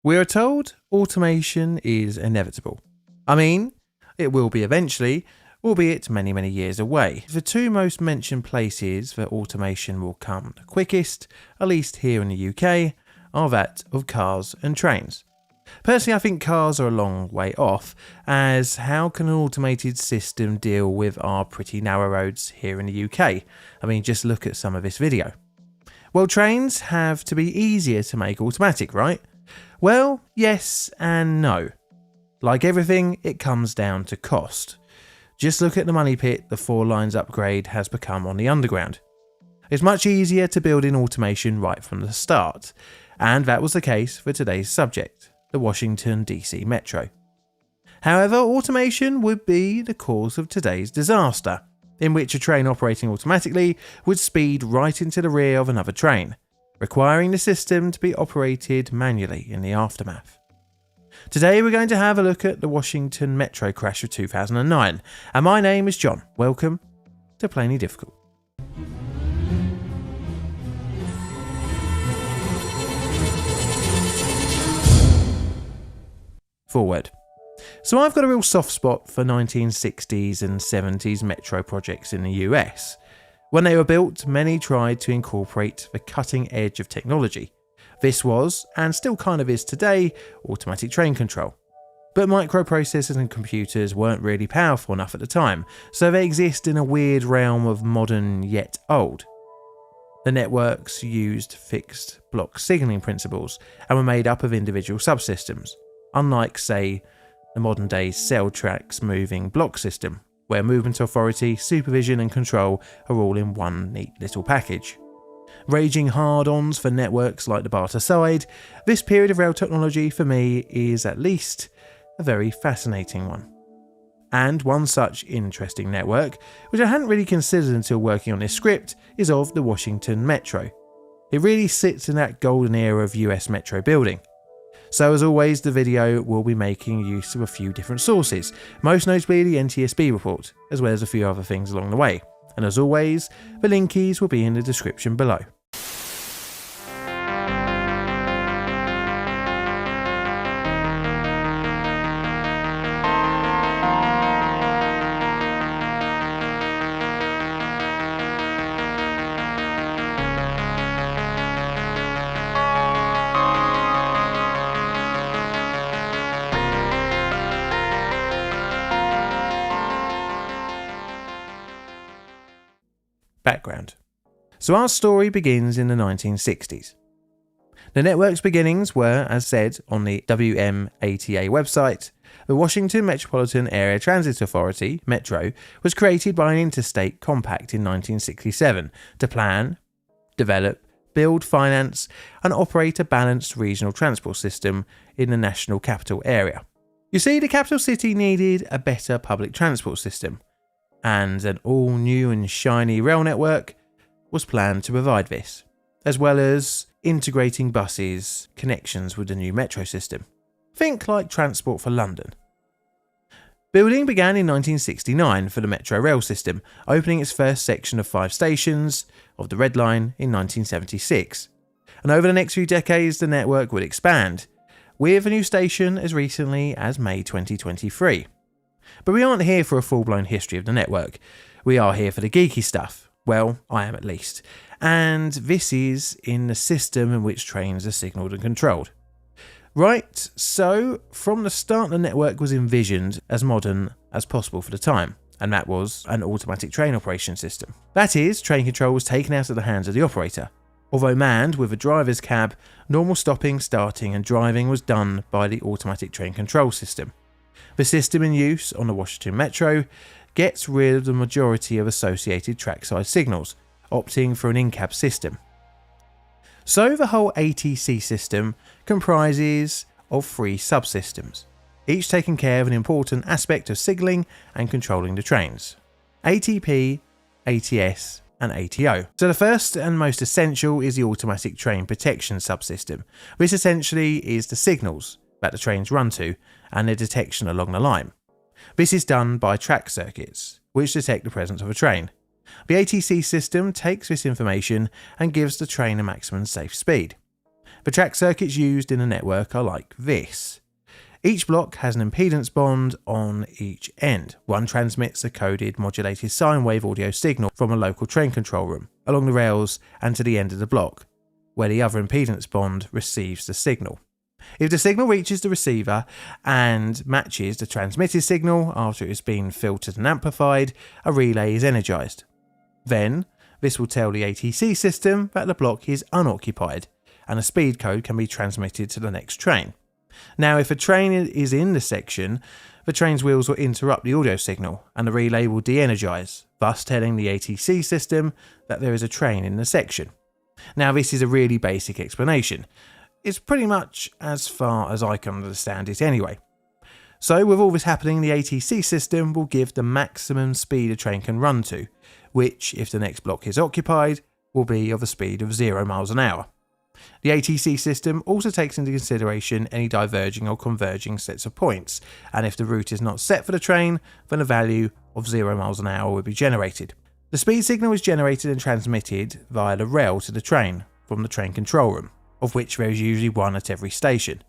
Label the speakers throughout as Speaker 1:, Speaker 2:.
Speaker 1: We are told automation is inevitable. I mean, it will be eventually, albeit many, many years away. The two most mentioned places that automation will come the quickest, at least here in the UK, are that of cars and trains. Personally, I think cars are a long way off, as how can an automated system deal with our pretty narrow roads here in the UK? I mean, just look at some of this video. Well, trains have to be easier to make automatic, right? Well, yes and no. Like everything, it comes down to cost. Just look at the money pit the 4 lines upgrade has become on the underground. It's much easier to build in automation right from the start, and that was the case for today's subject, the Washington DC Metro. However, automation would be the cause of today's disaster, in which a train operating automatically would speed right into the rear of another train, requiring the system to be operated manually in the aftermath. Today we're going to have a look at the Washington Metro crash of 2009, and my name is John. Welcome to Plainly Difficult. Forward. So I've got a real soft spot for 1960s and 70s metro projects in the US. When they were built, many tried to incorporate the cutting edge of technology. This was, and still kind of is today, automatic train control. But microprocessors and computers weren't really powerful enough at the time, so they exist in a weird realm of modern yet old. The networks used fixed block signalling principles and were made up of individual subsystems, unlike, say, the modern day cell tracks moving block system, where movement authority, supervision and control are all in one neat little package. Raging hard-ons for networks like the barter side, this period of rail technology for me is at least a very fascinating one. And one such interesting network, which I hadn't really considered until working on this script, is of the Washington Metro. It really sits in that golden era of US metro building. So as always, the video will be making use of a few different sources, most notably the NTSB report, as well as a few other things along the way. And as always, the linkies will be in the description below. Background. So our story begins in the 1960s. The network's beginnings were, as said on the WMATA website, the Washington Metropolitan Area Transit Authority, Metro, was created by an interstate compact in 1967 to plan, develop, build, finance and operate a balanced regional transport system in the national capital area. You see, the capital city needed a better public transport system, and an all-new and shiny rail network was planned to provide this, as well as integrating buses connections with the new metro system. Think like Transport for London. Building began in 1969 for the metro rail system, opening its first section of 5 stations of the Red Line in 1976. And over the next few decades the network would expand, with a new station as recently as May 2023. But we aren't here for a full-blown history of the network. We are here for the geeky stuff. Well, I am at least. And this is in the system in which trains are signalled and controlled. Right, so from the start the network was envisioned as modern as possible for the time, and that was an automatic train operation system. That is, train control was taken out of the hands of the operator. Although manned with a driver's cab, normal stopping, starting and driving was done by the automatic train control system. The system in use on the Washington Metro gets rid of the majority of associated trackside signals, opting for an in-cab system. So the whole ATC system comprises of 3 subsystems, each taking care of an important aspect of signalling and controlling the trains: ATP, ATS and ATO. So the first and most essential is the automatic train protection subsystem. This essentially is the signals that the trains run to and their detection along the line. This is done by track circuits, which detect the presence of a train. The ATC system takes this information and gives the train a maximum safe speed. The track circuits used in the network are like this. Each block has an impedance bond on each end. One transmits a coded modulated sine wave audio signal from a local train control room along the rails and to the end of the block, where the other impedance bond receives the signal. If the signal reaches the receiver and matches the transmitted signal after it has been filtered and amplified, a relay is energized. Then, this will tell the ATC system that the block is unoccupied and a speed code can be transmitted to the next train. Now, if a train is in the section, the train's wheels will interrupt the audio signal and the relay will de-energize, thus telling the ATC system that there is a train in the section. Now, this is a really basic explanation. It's pretty much as far as I can understand it anyway. So, with all this happening, the ATC system will give the maximum speed a train can run to, which, if the next block is occupied, will be of a speed of 0 miles an hour. The ATC system also takes into consideration any diverging or converging sets of points, and if the route is not set for the train, then a value of 0 miles an hour will be generated. The speed signal is generated and transmitted via the rail to the train from the train control room, of which there is usually one at every station.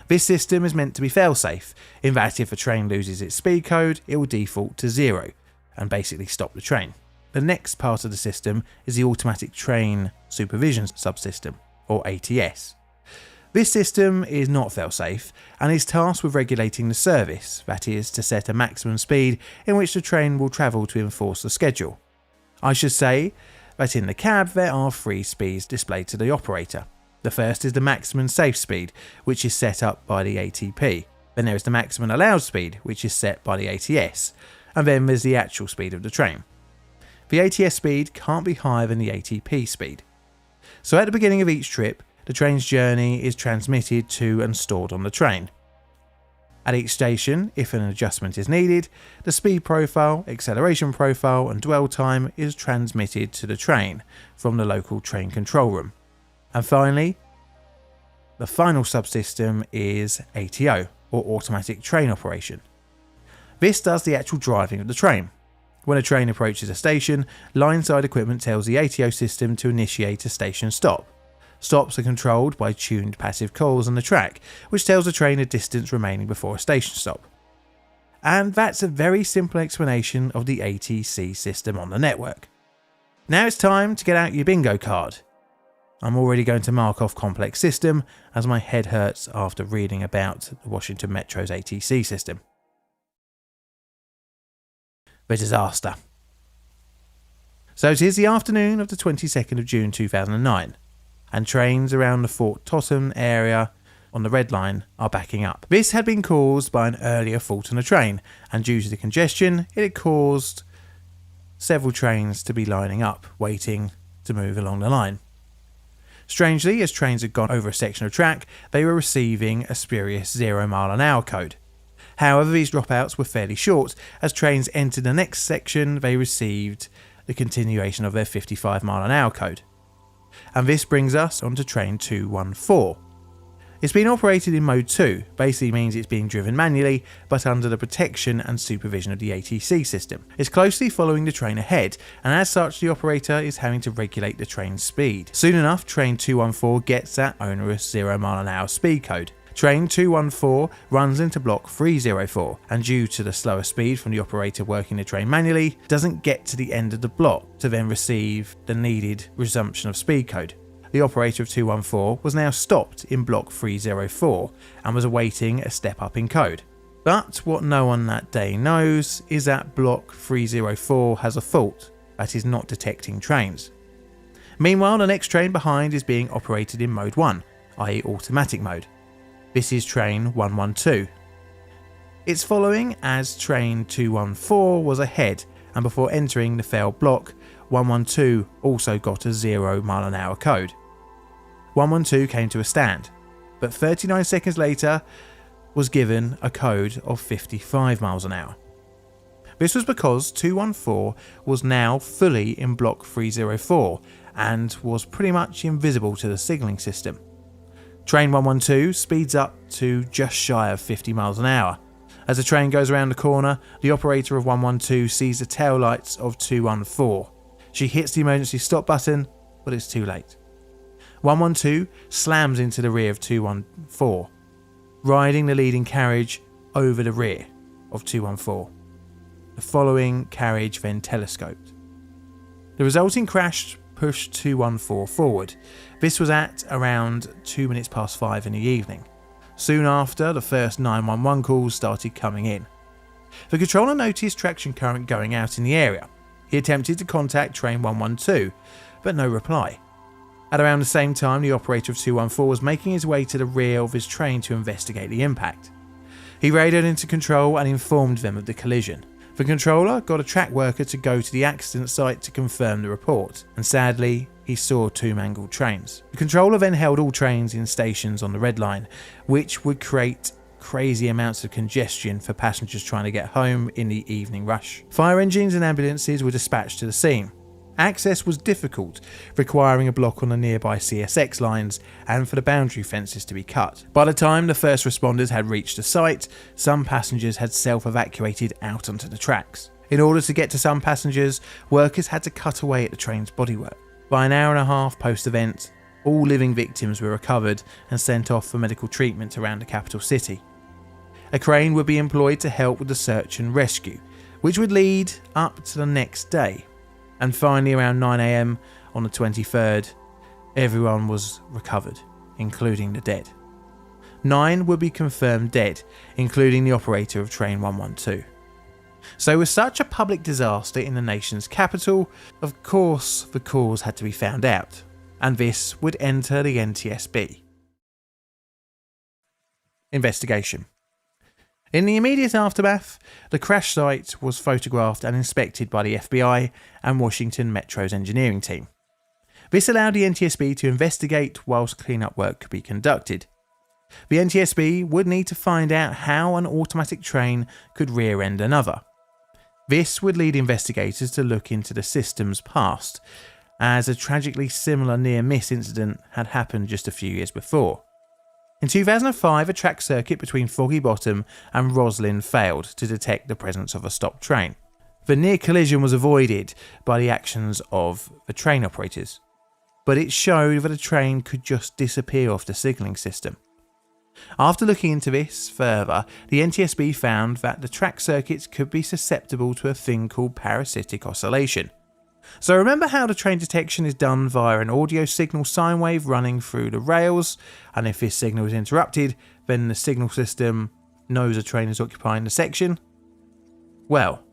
Speaker 1: This system is meant to be fail-safe, in that if a train loses its speed code, it will default to 0 and basically stop the train. The next part of the system is the Automatic Train Supervision Subsystem, or ATS. This system is not fail-safe and is tasked with regulating the service, that is, to set a maximum speed in which the train will travel to enforce the schedule. I should say that in the cab there are 3 speeds displayed to the operator. The first is the maximum safe speed, which is set up by the ATP. Then there is the maximum allowed speed, which is set by the ATS. And then there's the actual speed of the train. The ATS speed can't be higher than the ATP speed. So at the beginning of each trip, the train's journey is transmitted to and stored on the train. At each station, if an adjustment is needed, the speed profile, acceleration profile and dwell time is transmitted to the train from the local train control room. And finally, the final subsystem is ATO, or Automatic Train Operation. This does the actual driving of the train. When a train approaches a station, line-side equipment tells the ATO system to initiate a station stop. Stops are controlled by tuned passive coils on the track, which tells the train a distance remaining before a station stop. And that's a very simple explanation of the ATC system on the network. Now it's time to get out your bingo card. I'm already going to mark off complex system, as my head hurts after reading about the Washington Metro's ATC system. The disaster. So it is the afternoon of the 22nd of June 2009, and trains around the Fort Totten area on the Red Line are backing up. This had been caused by an earlier fault on a train, and due to the congestion, it had caused several trains to be lining up, waiting to move along the line. Strangely, as trains had gone over a section of track, they were receiving a spurious 0 mile an hour code. However, these dropouts were fairly short. As trains entered the next section, they received the continuation of their 55 mile an hour code. And this brings us onto train 214. It's been operated in mode 2, basically means it's being driven manually, but under the protection and supervision of the ATC system. It's closely following the train ahead, and as such the operator is having to regulate the train's speed. Soon enough, train 214 gets that onerous 0 mile an hour speed code. Train 214 runs into block 304, and due to the slower speed from the operator working the train manually, doesn't get to the end of the block to then receive the needed resumption of speed code. The operator of 214 was now stopped in block 304 and was awaiting a step up in code. But what no one that day knows is that block 304 has a fault that is not detecting trains. Meanwhile, the next train behind is being operated in mode 1, i.e. automatic mode. This is train 112. It's following as train 214 was ahead, and before entering the failed block, 112 also got a 0 mile an hour code. 112 came to a stand, but 39 seconds later was given a code of 55 miles an hour. This was because 214 was now fully in block 304 and was pretty much invisible to the signalling system. Train 112 speeds up to just shy of 50 miles an hour. As the train goes around the corner, the operator of 112 sees the tail lights of 214. She hits the emergency stop button, but it's too late. 112 slams into the rear of 214, riding the leading carriage over the rear of 214. The following carriage then telescoped. The resulting crash pushed 214 forward. This was at around 5:02 in the evening. Soon after, the first 911 calls started coming in. The controller noticed traction current going out in the area. He attempted to contact train 112, but no reply. At around the same time, the operator of 214 was making his way to the rear of his train to investigate the impact. He radioed into control and informed them of the collision. The controller got a track worker to go to the accident site to confirm the report, and sadly, he saw 2 mangled trains. The controller then held all trains in stations on the Red Line, which would create crazy amounts of congestion for passengers trying to get home in the evening rush. Fire engines and ambulances were dispatched to the scene. Access was difficult, requiring a block on the nearby CSX lines and for the boundary fences to be cut. By the time the first responders had reached the site, some passengers had self-evacuated out onto the tracks. In order to get to some passengers, workers had to cut away at the train's bodywork. By an hour and a half post-event, all living victims were recovered and sent off for medical treatment around the capital city. A crane would be employed to help with the search and rescue, which would lead up to the next day. And finally, around 9 AM on the 23rd, everyone was recovered, including the dead. 9 would be confirmed dead, including the operator of train 112. So with such a public disaster in the nation's capital, of course the cause had to be found out, and this would enter the NTSB. Investigation. In the immediate aftermath, the crash site was photographed and inspected by the FBI and Washington Metro's engineering team. This allowed the NTSB to investigate whilst cleanup work could be conducted. The NTSB would need to find out how an automatic train could rear-end another. This would lead investigators to look into the system's past, as a tragically similar near-miss incident had happened just a few years before. In 2005, a track circuit between Foggy Bottom and Roslyn failed to detect the presence of a stopped train. The near collision was avoided by the actions of the train operators, but it showed that a train could just disappear off the signalling system. After looking into this further, the NTSB found that the track circuits could be susceptible to a thing called parasitic oscillation. So remember how the train detection is done via an audio signal sine wave running through the rails, and if this signal is interrupted, then the signal system knows a train is occupying the section? Well,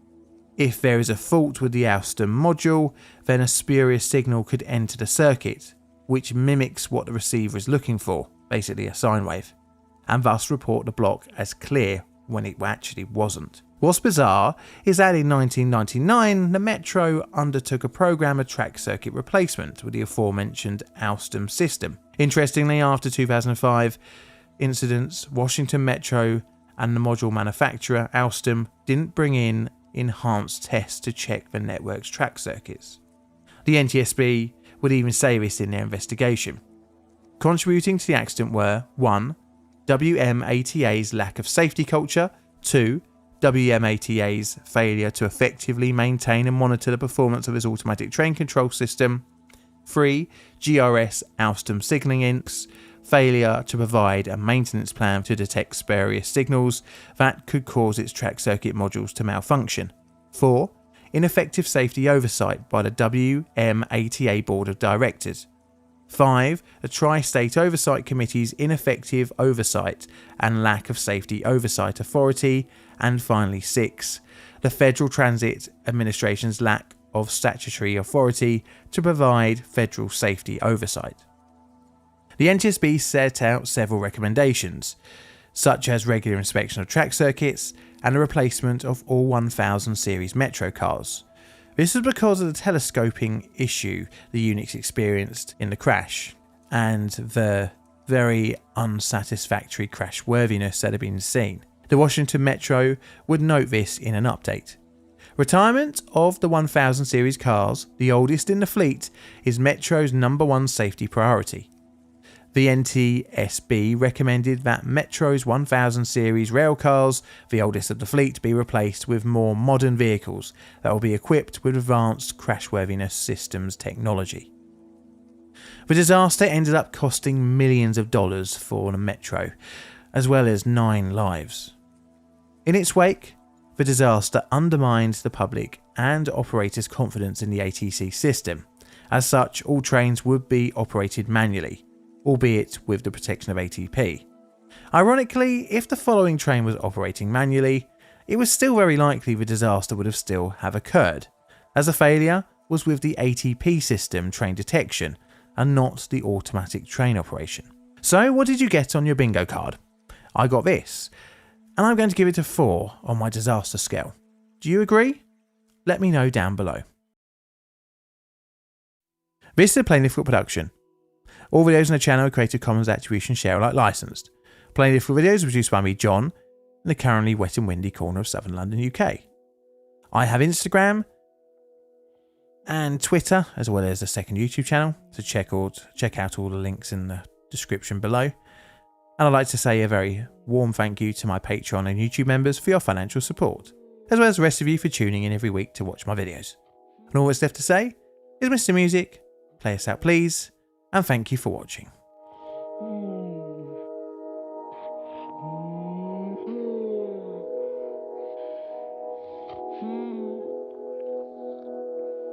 Speaker 1: if there is a fault with the Alstom module, then a spurious signal could enter the circuit, which mimics what the receiver is looking for, basically a sine wave, and thus report the block as clear when it actually wasn't. What's bizarre is that in 1999, the Metro undertook a program of track circuit replacement with the aforementioned Alstom system. Interestingly, after 2005 incidents, Washington Metro and the module manufacturer Alstom didn't bring in enhanced tests to check the network's track circuits. The NTSB would even say this in their investigation. Contributing to the accident were 1. WMATA's lack of safety culture, 2. WMATA's failure to effectively maintain and monitor the performance of its automatic train control system, 3. GRS Alstom Signalling Inc.'s failure to provide a maintenance plan to detect spurious signals that could cause its track circuit modules to malfunction, 4. Ineffective safety oversight by the WMATA Board of Directors, 5. The Tri-State Oversight Committee's ineffective oversight and lack of safety oversight authority, and finally 6. The Federal Transit Administration's lack of statutory authority to provide federal safety oversight. The NTSB set out several recommendations, such as regular inspection of track circuits and the replacement of all 1000 series Metro cars. This was because of the telescoping issue the units experienced in the crash and the very unsatisfactory crashworthiness that had been seen. The Washington Metro would note this in an update. Retirement of the 1000 series cars, the oldest in the fleet, is Metro's #1 safety priority. The NTSB recommended that Metro's 1000 series rail cars, the oldest of the fleet, be replaced with more modern vehicles that will be equipped with advanced crashworthiness systems technology. The disaster ended up costing millions of dollars for the metro, as well as 9 lives. In its wake, the disaster undermined the public and operators' confidence in the ATC system. As such, all trains would be operated manually, albeit with the protection of ATP. Ironically, if the following train was operating manually, it was still very likely the disaster would have still have occurred, as the failure was with the ATP system train detection and not the automatic train operation. So what did you get on your bingo card? I got this, and I'm going to give it a 4 on my disaster scale. Do you agree? Let me know down below. This is a Plain Difficult production. All videos on the channel are Creative Commons Attribution Share Alike licensed. Plain Difficult videos are produced by me, John, in the currently wet and windy corner of southern London, UK. I have Instagram and Twitter, as well as a second YouTube channel, so check out all the links in the description below. And I'd like to say a very warm thank you to my Patreon and YouTube members for your financial support, as well as the rest of you for tuning in every week to watch my videos. And all that's left to say is Mr. Music, play us out please, and thank you for watching.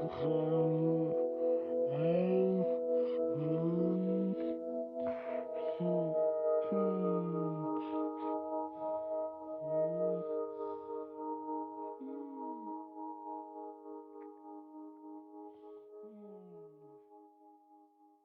Speaker 2: Mm-hmm.